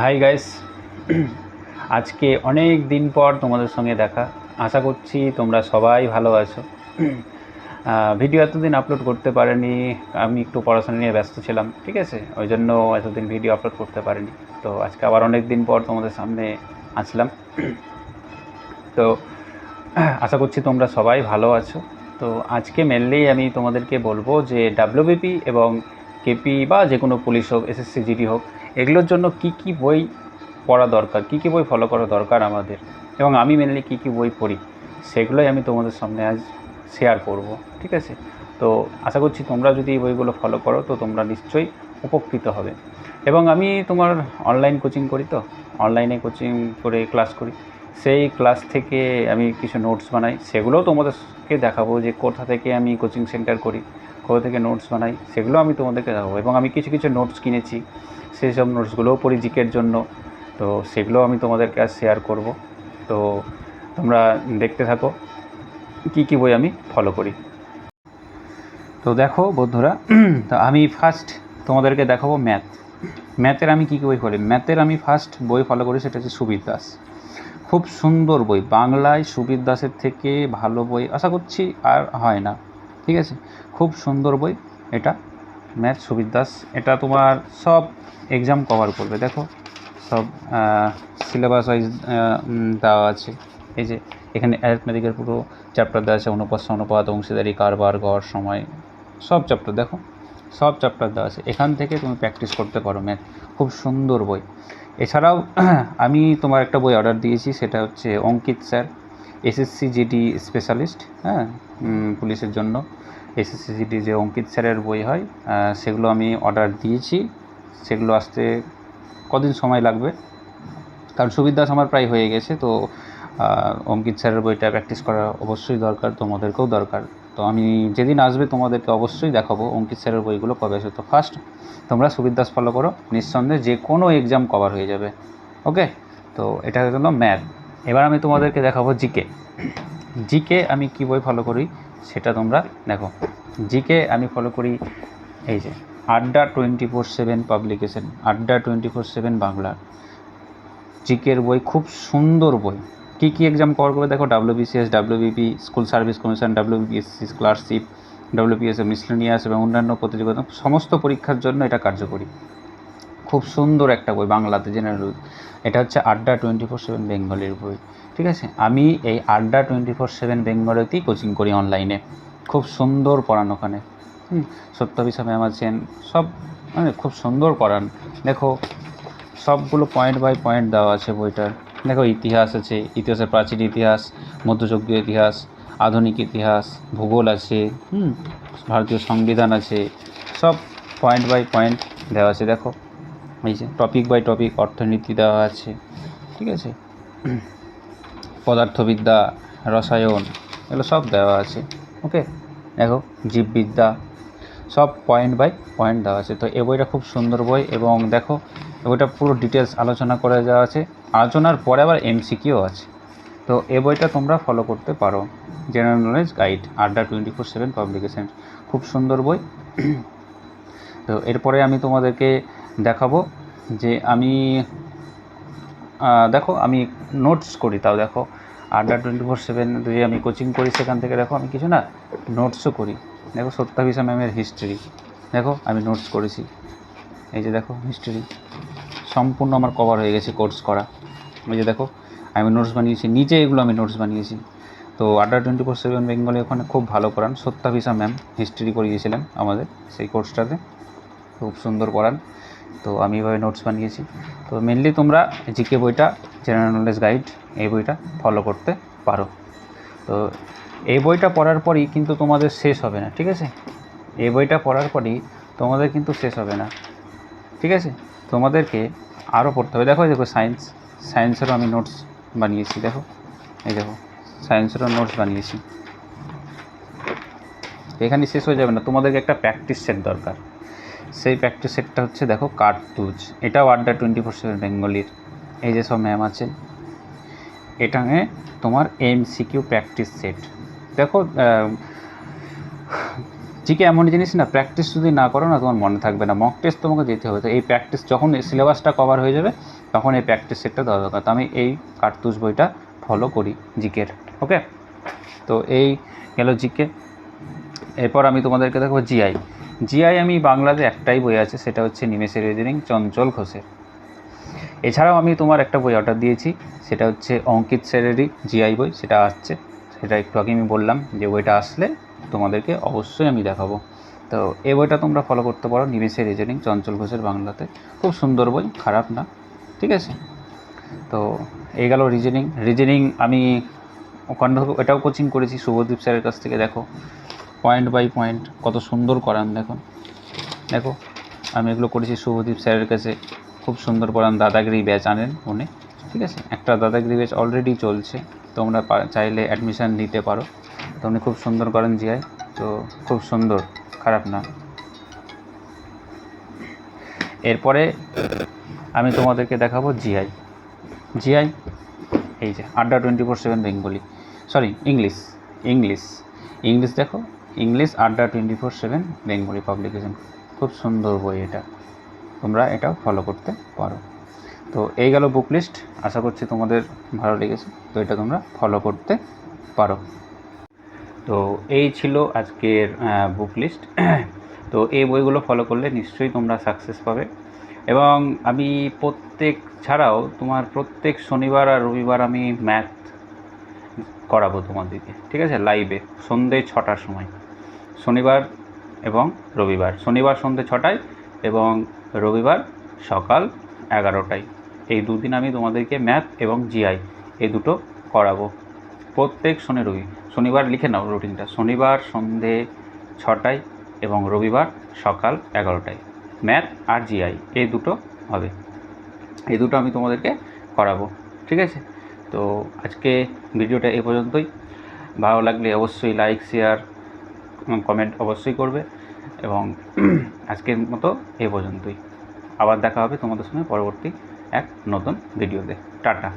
Hi guys, আজকে অনেক দিন পর তোমাদের সঙ্গে দেখা। আশা করছি তোমরা সবাই ভালো আছো। ভিডিও এতদিন আপলোড করতে পারিনি, আমি একটু পড়াশোনা নিয়ে ব্যস্ত ছিলাম, ঠিক আছে, ওই জন্য এতদিন ভিডিও আপলোড করতে পারিনি। তো আজকে আবার অনেক দিন পর তোমাদের সামনে আসলাম। তো আশা করছি তোমরা সবাই ভালো আছো। তো আজকে মেনলি আমি তোমাদেরকে বলবো যে ডাব্লিউবিপি এবং কেপি বা যে কোনো পুলিশ হোক, এসএসসি জিডি হোক, এগুলোর জন্য কি কি বই পড়া দরকার, কী কী বই ফলো করা দরকার আমাদের, এবং আমি মেনলি কী কী বই পড়ি সেগুলোই আমি তোমাদের সামনে আজ শেয়ার করব, ঠিক আছে। তো আশা করছি তোমরা যদি এই বইগুলো ফলো করো তো তোমরা নিশ্চয়ই উপকৃত হবে। এবং আমি তোমার অনলাইন কোচিং করি, তো অনলাইনে কোচিং করে ক্লাস করি। সেই ক্লাস থেকে আমি কিছু নোটস বানাই, সেগুলোও তোমাদেরকে দেখাবো যে কোথা থেকে আমি কোচিং সেন্টার করি, কোথা থেকে নোটস বানাই, সেগুলো আমি তোমাদেরকে দেখাবো। এবং আমি কিছু কিছু নোটস কিনেছি, সেই সব নোটসগুলোও পড়ি জিকের জন্য, তো সেগুলো আমি তোমাদেরকে আজ শেয়ার করব। তো তোমরা দেখতে থাকো কী কী বই আমি ফলো করি। তো দেখো বন্ধুরা, তো আমি ফার্স্ট তোমাদেরকে দেখাবো ম্যাথের আমি কী কী বই পড়ি। ম্যাথের আমি ফার্স্ট বই ফলো করি, সেটা হচ্ছে সুবীর দাস। খুব সুন্দর বই, বাংলায় সুবীর দাসের থেকে ভালো বই আশা করছি আর হয় না, ঠিক আছে। খুব সুন্দর বই এটা, ম্যাথ সুবীর দাস। এটা তোমার সব এক্সাম কভার করবে। দেখো সব সিলেবাস ওয়াইজ দেওয়া আছে। এই যে এখানে অ্যারিথমেটিকের পুরো চ্যাপ্টার দেওয়া আছে, অনুপাত অনুপাত, অংশীদারি, কারবার, গড়, সময়, সব চ্যাপ্টার দেখো, সব চ্যাপ্টার দেওয়া আছে। এখান থেকে তুমি প্র্যাকটিস করতে পারো ম্যাথ, খুব সুন্দর বই। এছাড়াও আমি তোমার একটা বই অর্ডার দিয়েছি, সেটা হচ্ছে অঙ্কিত স্যার, এসএসসি জিডি স্পেশালিস্ট, হ্যাঁ, পুলিশের জন্য এসএসসি জিডি যে অঙ্কিত স্যারের বই হয়, সেগুলো আমি অর্ডার দিয়েছি। সেগুলো আসতে কদিন সময় লাগবে, কারণ সুবীর দাস আমার প্রায় হয়ে গেছে। তো অঙ্কিত স্যারের বইটা প্র্যাকটিস করা অবশ্যই দরকার, তোমাদেরকেও দরকার। তো আমি যেদিন আসবে তোমাদেরকে অবশ্যই দেখাবো অঙ্কিত স্যারের বইগুলো কবে আসবে। তো ফার্স্ট তোমরা সুবীর দাস ফলো করো, নিঃসন্দেহে যে কোনো এক্সাম কভার হয়ে যাবে। ওকে, তো এটা হয়ে গেল ম্যাথ। এবার আমি তোমাদেরকে দেখাবো জিকে আমি কী বই ফলো করি সেটা তোমরা দেখো। জিকে আমি ফলো করি এই যে আড্ডা 24/7 পাবলিকেশন, আড্ডা 24/7 বাংলা জিকের বই, খুব সুন্দর বই। কী কী এক্সাম কভার করে দেখো, WBCS, WBP, school service commission, WBPSC clerkship, WPSC miscellaneous এবং অন্যান্য প্রতিযোগিতা, সমস্ত পরীক্ষার জন্য এটা কার্যকরী। খুব সুন্দর একটা বই, বাংলাতে জেনারেল। এটা হচ্ছে আড্ডা 24/7 বেঙ্গলির বই, ঠিক আছে। আমি এই আড্ডা 24/7 বেঙ্গলিতেই কোচিং করি অনলাইনে, খুব সুন্দর পড়ান ওখানে। সত্যবিষা ম্যাম আছেন, সব মানে খুব সুন্দর পড়ান। দেখো সবগুলো পয়েন্ট বাই পয়েন্ট দেওয়া আছে বইটার। দেখো ইতিহাস আছে, ইতিহাসের প্রাচীন ইতিহাস, মধ্যযুগীয় ইতিহাস, আধুনিক ইতিহাস, ভূগোল আছে, ভারতীয় সংবিধান আছে, সব পয়েন্ট বাই পয়েন্ট দেওয়া আছে। দেখো এই যে টপিক বাই টপিক, অর্থনীতি দেওয়া আছে, ঠিক আছে, পদার্থবিদ্যা, রসায়ন, এগুলো সব দেওয়া আছে। ওকে, দেখো জীববিদ্যা, সব পয়েন্ট বাই পয়েন্ট দেওয়া আছে। তো এই বইটা খুব সুন্দর বই। এবং দেখো বইটা পুরো ডিটেলস আলোচনা করে দেওয়া আছে, আলোচনার পরে আবার এমসিকিউ আছে। তো এই বইটা তোমরা ফলো করতে পারো, জেনারেল নলেজ গাইড, আড্ডা 24/7 পাবলিকেশন, খুব সুন্দর বই। তো এরপরে আমি তোমাদেরকে দেখাবো যে আমি দেখো আমি নোটস করি। তাও দেখো আড্ডা 24/7 যে আমি কোচিং করি, সেখান থেকে দেখো আমি কিছু না নোটসও করি। দেখো সত্যাভিষা ম্যামের হিস্ট্রি, দেখো আমি নোটস করেছি। এই যে দেখো হিস্ট্রি সম্পূর্ণ আমার কভার হয়ে গেছে কোর্স করা। এই যে দেখো আমি নোটস বানিয়েছি, নিজে এগুলো আমি নোটস বানিয়েছি। তো আড্ডা 24/7 বেঙ্গলি ওখানে খুব ভালো পড়ান, সত্যাভিষা ম্যাম হিস্ট্রি করিয়েছিলেন আমাদের সেই কোর্সটাতে, খুব সুন্দর পড়ান। তো আমি এভাবে নোটস বানিয়েছি। তো মেনলি তোমরা জিকে বইটা, জেনারেল নলেজ গাইড, এই বইটা ফলো করতে পারো। তো এই বইটা পড়ার পরই কিন্তু তোমাদের শেষ হবে না, ঠিক আছে। এই বইটা পড়ার পরই তোমাদের কিন্তু শেষ হবে না, ঠিক আছে। তোমাদেরকে আরও পড়তে হবে। দেখো দেখো সায়েন্সেরও আমি নোটস বানিয়েছি। দেখো এই দেখো সায়েন্সেরও নোটস বানিয়েছি। এখানে শেষ হয়ে যাবে না, তোমাদেরকে একটা প্র্যাকটিস সেট দরকার। সেই প্র্যাকটিস সেটটা হচ্ছে দেখো কার্তুজ, এটাও আড্ডা 24/7 বেঙ্গলির। এই যে সব ম্যাম আছেন, এটাকে তোমার এমসিকিউ প্র্যাকটিস সেট। দেখো জিকে এমন জিনিস না, প্র্যাকটিস যদি না করো না তোমার মনে থাকবে না, মক টেস্ট তোমাকে দিতে হবে। তো এই প্র্যাকটিস যখন সিলেবাসটা কভার হয়ে যাবে তখন এই প্র্যাকটিস সেটটা দেওয়া দরকার। তো আমি এই কার্তুস বইটা ফলো করি জিকের। ওকে, তো এই গেল জিকে। এরপর আমি তোমাদেরকে দেখবো জিআই। জিআই আমি বাংলাতে একটাই বই আছে, সেটা হচ্ছে নিমেষের রিজনিং চঞ্চল ঘোষের। এছাড়াও আমি তোমার একটা বই অর্ডার দিয়েছি, সেটা হচ্ছে অঙ্কিত স্যারেরই জিআই বই, সেটা আসছে। সেটা একটু আগে আমি বললাম যে বইটা আসলে তোমাদেরকে অবশ্যই আমি দেখাবো। তো এই বইটা তোমরা ফলো করতে পারো, নিমেষের রিজনিং চঞ্চল ঘোষের বাংলাতে। খুব সুন্দর বই, খারাপ না, ঠিক আছে। তো এই গেল রিজনিং আমি ওখানে এটাও কোচিং করেছি শুভদীপ স্যারের কাছ থেকে। দেখো পয়েন্ট বাই পয়েন্ট কত সুন্দর করান, দেখো আমি এগুলো করেছি শুভদীপ স্যারের কাছে, খুব সুন্দর করান। দাদাগিরি ব্যাচ আনেন উনি, ঠিক আছে। একটা দাদাগিরি ব্যাচ অলরেডি চলছে, তোমরা চাইলে অ্যাডমিশান নিতে পারো। তো উনি খুব সুন্দর করেন জিআই, তো খুব সুন্দর, খারাপ না। এরপরে আমি তোমাদেরকে দেখাবো জিআই। এই যে আড্ডা 24/7 বেঙ্গলি, সরি ইংলিশ দেখো, ইংলিশ আড্ডা 24/7 বেঙ্গলি পাবলিকেশন। খুব সুন্দর বই এটা, তোমরা এটাও ফলো করতে পারো। তো এই গেল বুক লিস্ট, আশা করছি তোমাদের ভালো লেগেছে। তো এটা তোমরা ফলো করতে পারো। তো এই ছিল আজকের বুক লিস্ট। তো এই বইগুলো ফলো করলে নিশ্চয়ই তোমরা সাকসেস পাবে। এবং আমি ছাড়াও তোমার প্রত্যেক শনিবার আর রবিবার আমি ম্যাথ করাবো তোমাদেরকে, ঠিক আছে, লাইভে সন্ধ্যে 6টার সময়, শনিবার এবং রবিবার। শনিবার সন্ধ্যে 6টায় এবং রবিবার সকাল 11টায়। এই দুদিন আমি তোমাদেরকে ম্যাথ এবং জিআই এই দুটো করাবো প্রত্যেক শনিবার লিখে নাও রুটিনটা, শনিবার সন্ধ্যে 6টায় এবং রবিবার সকাল 11টায় ম্যাথ আর জিআই এই দুটো হবে। এই দুটো আমি তোমাদেরকে করাবো, ঠিক আছে। তো আজকে ভিডিওটা এই পর্যন্তই। ভালো লাগলে অবশ্যই লাইক, শেয়ার, কমেন্ট অবশ্যই করবে। এবং আজকের মতো এই পর্যন্তই। আবার দেখা হবে তোমাদের সঙ্গে পরবর্তী এক নতুন ভিডিওতে। টাটা।